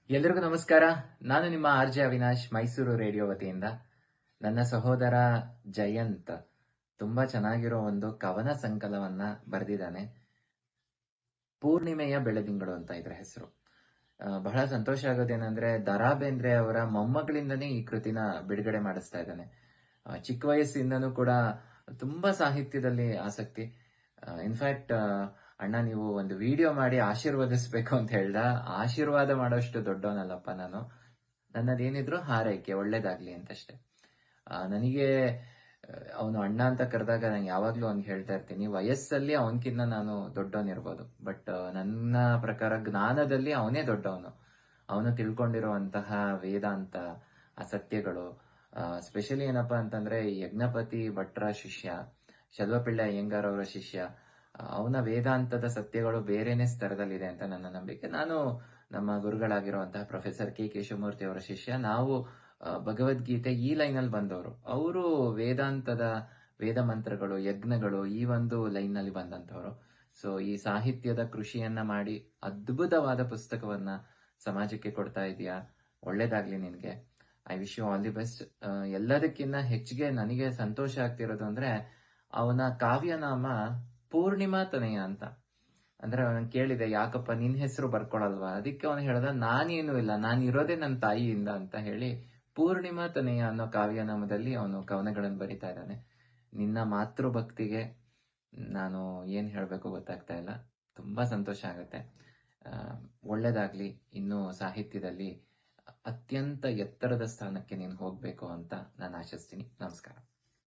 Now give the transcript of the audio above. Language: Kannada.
ಎಲ್ರಿಗೂ ನಮಸ್ಕಾರ. ನಾನು ನಿಮ್ಮ ಆರ್.ಜೆ. ಅವಿನಾಶ್, ಮೈಸೂರು ರೇಡಿಯೋ ವತಿಯಿಂದ. ನನ್ನ ಸಹೋದರ ಜಯಂತ್ ತುಂಬಾ ಚೆನ್ನಾಗಿರೋ ಒಂದು ಕವನ ಸಂಕಲನವನ್ನ ಬರೆದಿದ್ದಾನೆ. ಪೂರ್ಣಿಮೆಯ ಬೆಳದಿಂಗಳು ಅಂತ ಇದ್ರ ಹೆಸರು. ಬಹಳ ಸಂತೋಷ ಆಗೋದೇನಂದ್ರೆ ದ.ರಾ ಬೇಂದ್ರೆ ಅವರ ಮೊಮ್ಮಗಳಿಂದನೇ ಈ ಕೃತಿನ ಬಿಡುಗಡೆ ಮಾಡಿಸ್ತಾ ಇದ್ದಾನೆ. ಚಿಕ್ಕ ವಯಸ್ಸಿಂದನೂ ಕೂಡ ತುಂಬಾ ಸಾಹಿತ್ಯದಲ್ಲಿ ಆಸಕ್ತಿ. ಇನ್ಫ್ಯಾಕ್ಟ್ ಅಣ್ಣ ನೀವು ಒಂದು ವಿಡಿಯೋ ಮಾಡಿ ಆಶೀರ್ವದಿಸ್ಬೇಕು ಅಂತ ಹೇಳ್ದ. ಆಶೀರ್ವಾದ ಮಾಡೋಷ್ಟು ದೊಡ್ಡವನಲ್ಲಪ್ಪ ನಾನು. ನನ್ನದೇನಿದ್ರು ಹಾರೈಕೆ ಒಳ್ಳೇದಾಗ್ಲಿ ಅಂತಷ್ಟೇ. ನನಗೆ ಅವನು ಅಣ್ಣ ಅಂತ ಕರೆದಾಗ ನಂಗೆ ಯಾವಾಗ್ಲೂ ಅವ್ನಿಗೆ ಹೇಳ್ತಾ ಇರ್ತೀನಿ, ವಯಸ್ಸಲ್ಲಿ ಅವನಕಿನ್ನ ನಾನು ದೊಡ್ಡವನಿರ್ಬೋದು, ಬಟ್ ನನ್ನ ಪ್ರಕಾರ ಜ್ಞಾನದಲ್ಲಿ ಅವನೇ ದೊಡ್ಡವನು. ಅವನು ತಿಳ್ಕೊಂಡಿರುವಂತಹ ವೇದಾಂತ, ಆ ಸತ್ಯಗಳು, ಸ್ಪೆಷಲಿ ಏನಪ್ಪಾ ಅಂತಂದ್ರೆ ಯಜ್ಞಪತಿ ಭಟ್ರ ಶಿಷ್ಯ, ಶೆಲ್ವಪಿಳ್ಳ ಅಯ್ಯಂಗಾರ್ ಅವರ ಶಿಷ್ಯ, ಅವನ ವೇದಾಂತದ ಸತ್ಯಗಳು ಬೇರೆನೆ ಸ್ತರದಲ್ಲಿದೆ ಅಂತ ನನ್ನ ನಂಬಿಕೆ. ನಾನು ನಮ್ಮ ಗುರುಗಳಾಗಿರುವಂತಹ ಪ್ರೊಫೆಸರ್ ಕೆ ಕೇಶವಮೂರ್ತಿ ಅವರ ಶಿಷ್ಯ. ನಾವು ಭಗವದ್ಗೀತೆ ಈ ಲೈನಲ್ಲಿ ಬಂದವರು. ಅವರು ವೇದಾಂತದ ವೇದ ಮಂತ್ರಗಳು, ಯಜ್ಞಗಳು ಈ ಒಂದು ಲೈನ್ ನಲ್ಲಿ ಬಂದಂತವರು. ಸೊ ಈ ಸಾಹಿತ್ಯದ ಕೃಷಿಯನ್ನ ಮಾಡಿ ಅದ್ಭುತವಾದ ಪುಸ್ತಕವನ್ನ ಸಮಾಜಕ್ಕೆ ಕೊಡ್ತಾ ಇದೀಯಾ, ಒಳ್ಳೇದಾಗ್ಲಿ ನಿನ್ಗೆ. I wish you all the best. ಎಲ್ಲದಕ್ಕಿಂತ ಹೆಚ್ಚಿಗೆ ನನಗೆ ಸಂತೋಷ ಆಗ್ತಿರೋದು ಅಂದ್ರೆ ಅವನ ಕಾವ್ಯನಾಮ ಪೂರ್ಣಿಮಾ ತನಯ ಅಂತ. ಅಂದ್ರೆ ಅವನ್ ಕೇಳಿದೆ, ಯಾಕಪ್ಪ ನಿನ್ ಹೆಸರು ಬರ್ಕೊಳಲ್ವಾ? ಅದಕ್ಕೆ ಅವನು ಹೇಳ್ದ, ನಾನೇನು ಇಲ್ಲ, ನಾನು ಇರೋದೇ ನನ್ನ ತಾಯಿಯಿಂದ ಅಂತ ಹೇಳಿ ಪೂರ್ಣಿಮಾ ತನಯ ಅನ್ನೋ ಕಾವ್ಯನಾಮದಲ್ಲಿ ಅವನು ಕವನಗಳನ್ನು ಬರಿತಾ ಇದ್ದಾನೆ. ನಿನ್ನ ಮಾತೃಭಕ್ತಿಗೆ ನಾನು ಏನ್ ಹೇಳ್ಬೇಕು ಗೊತ್ತಾಗ್ತಾ ಇಲ್ಲ. ತುಂಬಾ ಸಂತೋಷ ಆಗುತ್ತೆ. ಒಳ್ಳೇದಾಗ್ಲಿ. ಇನ್ನು ಸಾಹಿತ್ಯದಲ್ಲಿ ಅತ್ಯಂತ ಎತ್ತರದ ಸ್ಥಾನಕ್ಕೆ ನೀನು ಹೋಗ್ಬೇಕು ಅಂತ ನಾನು ಆಶಿಸ್ತೀನಿ. ನಮಸ್ಕಾರ.